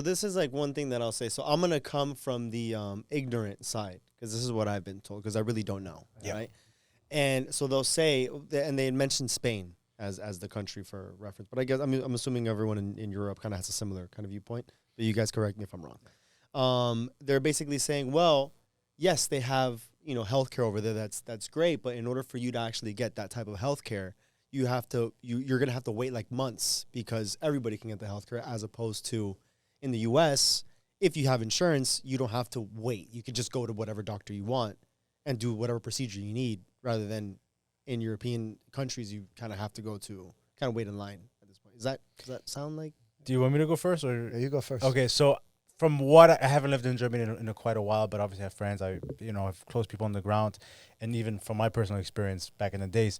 This is like one thing that I'll say. So I'm gonna come from the ignorant side because this is what I've been told because I really don't know. Yeah. Right. And so they'll say, and they had mentioned Spain as the country for reference. But I guess I'm assuming everyone in Europe kind of has a similar kind of viewpoint. But you guys correct me if I'm wrong. They're basically saying, well, yes, they have healthcare over there. That's great. But in order for you to actually get that type of healthcare, you're gonna have to wait like months because everybody can get the healthcare as opposed to in the U.S. If you have insurance, you don't have to wait. You can just go to whatever doctor you want and do whatever procedure you need, rather than in European countries, you kind of have to go to kind of wait in line at this point. Does that sound like? Do you want me to go first or? Yeah, you go first. Okay, so from what I haven't lived in Germany in quite a while, but obviously I have friends. I have close people on the ground, and even from my personal experience back in the days,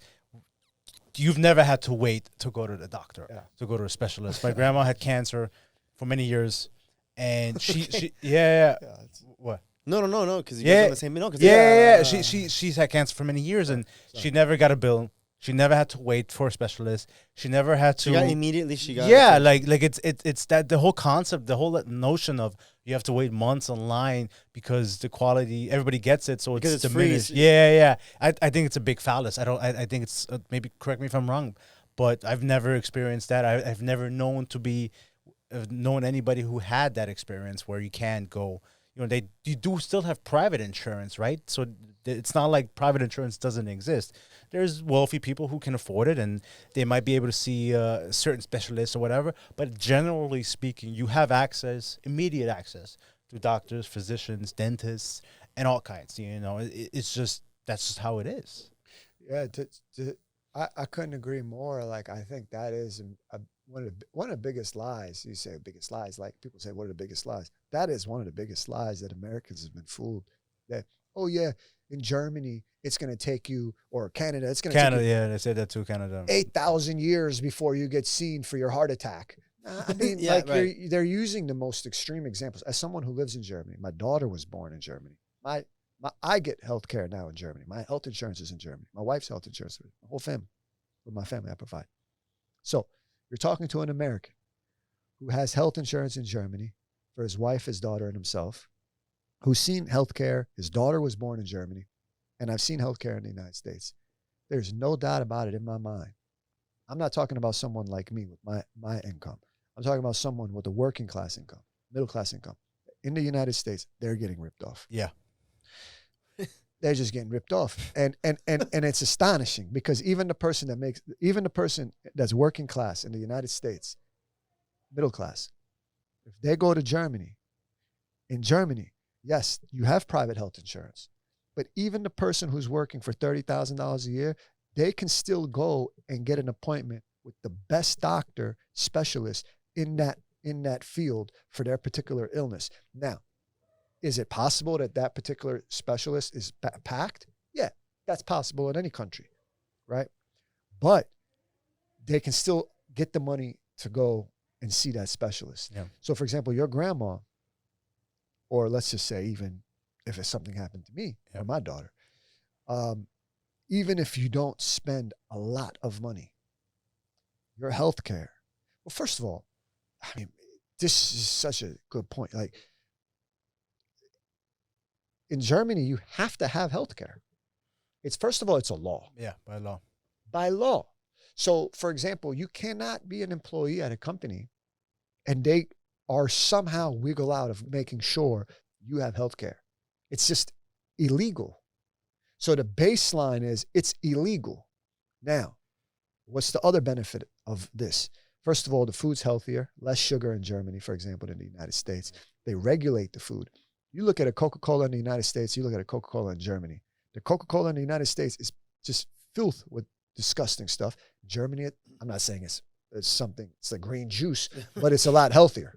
you've never had to wait to go to the doctor, to go to a specialist. My grandma had cancer for many years, and she what? No, because you guys are on the same. No, She's had cancer for many years, and she never got a bill. She never had to wait for a specialist. She never had to. She got immediately. She got. Yeah, like it's that the whole concept, the whole notion of you have to wait months online because the quality everybody gets it, so because it's diminished. Free. Yeah. I think it's a big fallacy. I think it's maybe correct me if I'm wrong, but I've never experienced that. I've never known anybody who had that experience where you can't go. You do still have private insurance, right? So it's not like private insurance doesn't exist. There's wealthy people who can afford it, and they might be able to see certain specialists or whatever. But generally speaking, you have immediate access to doctors, physicians, dentists, and all kinds. It's just that's just how it is. Yeah, I couldn't agree more. Like I think that is one of the biggest lies. You say biggest lies, like people say, what are the biggest lies? That is one of the biggest lies that Americans have been fooled. That in Germany it's going to take you, or Canada, it's going to take you. Yeah, they said that too. Canada, 8,000 years before you get seen for your heart attack. I mean, they're using the most extreme examples. As someone who lives in Germany, my daughter was born in Germany. I get health care now in Germany. My health insurance is in Germany. My wife's health insurance, my whole family, with my family I provide. So you're talking to an American who has health insurance in Germany for his wife, his daughter, and himself, who's seen healthcare. His daughter was born in Germany, and I've seen healthcare in the United States. There's no doubt about it in my mind. I'm not talking about someone like me with my income. I'm talking about someone with a working class income, middle class income. In the United States, they're getting ripped off. Yeah. They're just getting ripped off. And it's astonishing because even the person that's working class in the United States, middle class, if they go to Germany, in Germany, yes, you have private health insurance. But even the person who's working for $30,000 a year, they can still go and get an appointment with the best doctor, specialist in that field for their particular illness. Now, is it possible that particular specialist is packed? Yeah, that's possible in any country, right? But they can still get the money to go and see that specialist. Yeah. So, for example, your grandma, or let's just say even if it's something happened to me or my daughter, even if you don't spend a lot of money, your health care, well, first of all, I mean, this is such a good point. Like, in Germany, you have to have health care. First of all, it's a law. Yeah, by law. By law. So, for example, you cannot be an employee at a company and they are somehow wiggle out of making sure you have health care. It's just illegal. So the baseline is it's illegal. Now, what's the other benefit of this? First of all, the food's healthier, less sugar in Germany, for example, than the United States. They regulate the food. You look at a Coca-Cola in the United States, you look at a Coca-Cola in Germany. The Coca-Cola in the United States is just filled with disgusting stuff. Germany, I'm not saying it's something, it's like green juice, but it's a lot healthier.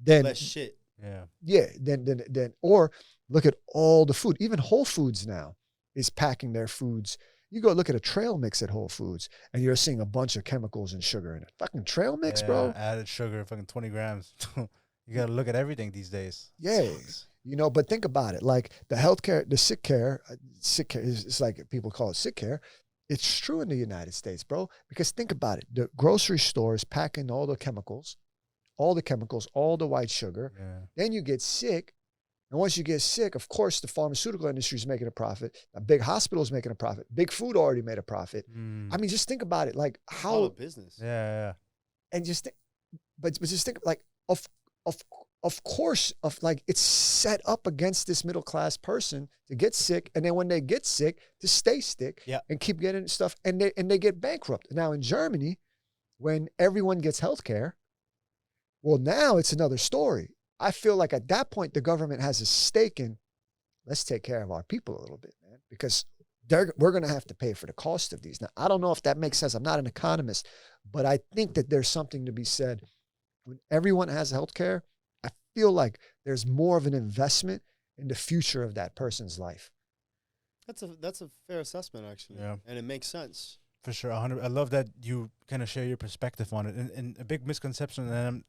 Then less shit. Yeah. Then, or look at all the food. Even Whole Foods now is packing their foods. You go look at a trail mix at Whole Foods and you're seeing a bunch of chemicals and sugar in it. Fucking trail mix, bro. Added sugar, fucking 20 grams. You got to look at everything these days. Yeah. But think about it. Like the healthcare, the sick care is, it's like people call it sick care. It's true in the United States, bro. Because think about it. The grocery store is packing all the chemicals, all the chemicals, all the white sugar. Yeah. Then you get sick. And once you get sick, of course, the pharmaceutical industry is making a profit. A big hospital is making a profit. Big food already made a profit. I mean, just think about it. Like All how, of business. Yeah. and just think, but just think like, of course, it's set up against this middle class person to get sick, and then when they get sick, to stay sick and keep getting stuff, and they get bankrupt. Now in Germany, when everyone gets health care, well, now it's another story. I feel like at that point, the government has a stake in, let's take care of our people a little bit, man, because we're going to have to pay for the cost of these. Now, I don't know if that makes sense. I'm not an economist, but I think that there's something to be said. When everyone has health care, I feel like there's more of an investment in the future of that person's life. That's a fair assessment, actually. Yeah. And it makes sense. For sure. 100. I love that you kind of share your perspective on it. And a big misconception, and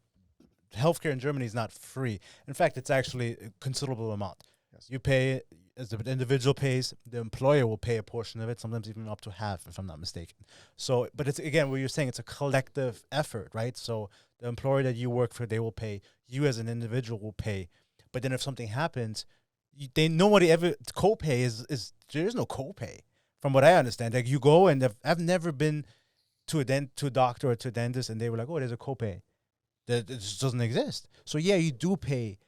healthcare in Germany is not free. In fact, it's actually a considerable amount. Yes. You pay, as the individual pays, the employer will pay a portion of it, sometimes even up to half, if I'm not mistaken. So, but it's, again, what you're saying, it's a collective effort, right? So the employer that you work for, they will pay. You as an individual will pay. But then if something happens, nobody ever, copay is there's no copay, from what I understand. Like, you go, and I've never been to a doctor or to a dentist, and they were like, oh, there's a copay. That it just doesn't exist. So yeah, you do pay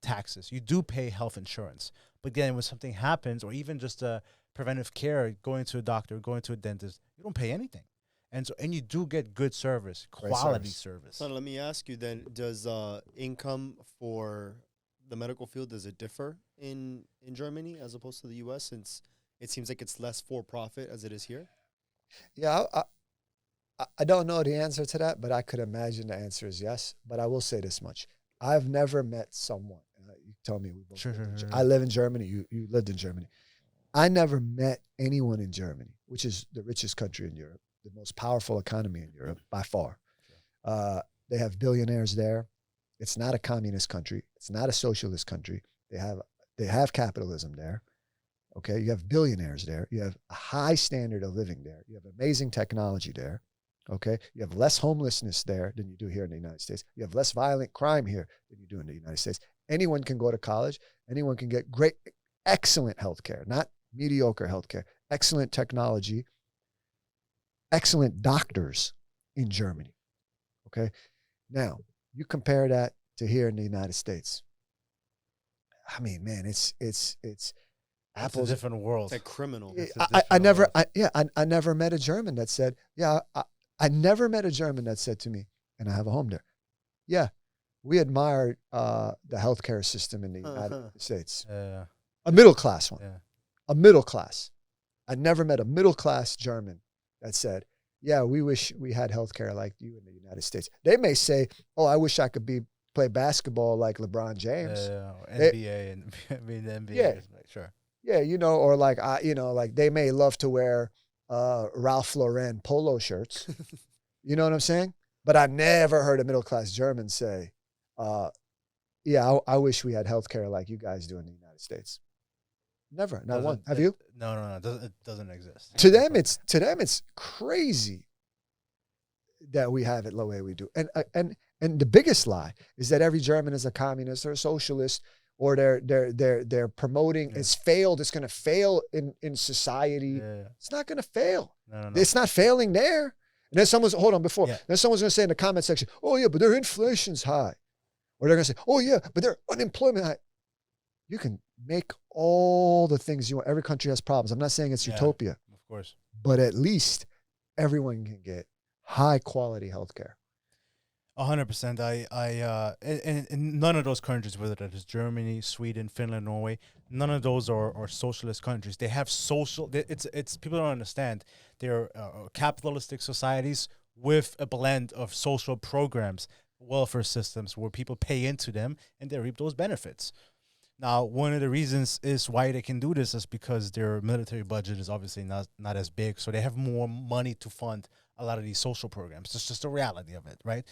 taxes, you do pay health insurance, but then when something happens, or even just a preventive care, going to a doctor, going to a dentist, you don't pay anything, and you do get good service, quality service. So let me ask you then: does income for the medical field, does it differ in Germany as opposed to the U.S., since it seems like it's less for profit as it is here? Yeah, I don't know the answer to that, but I could imagine the answer is yes. But I will say this much. I've never met someone. You tell me. We both Sure. I live in Germany. You lived in Germany. I never met anyone in Germany, which is the richest country in Europe, the most powerful economy in Europe by far. They have billionaires there. It's not a communist country. It's not a socialist country. They have capitalism there. Okay, you have billionaires there. You have a high standard of living there. You have amazing technology there. Okay, you have less homelessness there than you do here in the United States. You have less violent crime here than you do in the United States. Anyone can go to college. Anyone can get excellent healthcare, not mediocre healthcare, excellent technology, excellent doctors in Germany. Okay, now you compare that to here in the United States. I mean, man, it's Apple's a different world. It's like criminal. I never met a German that said, I never met a German that said to me, and I have a home there, yeah, we admire the healthcare system in the United States. A middle class one. Yeah. A middle class. I never met a middle class German that said, yeah, we wish we had healthcare like you in the United States. They may say, oh, I wish I could play basketball like LeBron James. NBA and the NBA. Yeah. Sure. Yeah, or like they may love to wear Ralph Lauren polo shirts. You know what I'm saying? But I never heard a middle-class German say, yeah, I wish we had healthcare like you guys do in the United States. Never, not one. Have you? No. It doesn't exist. To them, it's crazy that we have it the way we do. And the biggest lie is that every German is a communist or a socialist, or they're promoting it's failed. It's going to fail in society. Yeah. It's not going to fail. No. It's not failing there. And then someone's then someone's going to say in the comment section, oh yeah, but their inflation's high. Or they're going to say, oh yeah, but their unemployment high. You can make all the things you want. Every country has problems. I'm not saying it's utopia. Of course. But at least everyone can get high quality healthcare. 100%. In none of those countries, whether that is Germany, Sweden, Finland, Norway, none of those are socialist countries. They have it's people don't understand. They're capitalistic societies with a blend of social programs, welfare systems where people pay into them and they reap those benefits. Now, one of the reasons is why they can do this is because their military budget is obviously not as big, so they have more money to fund a lot of these social programs. It's just the reality of it, right?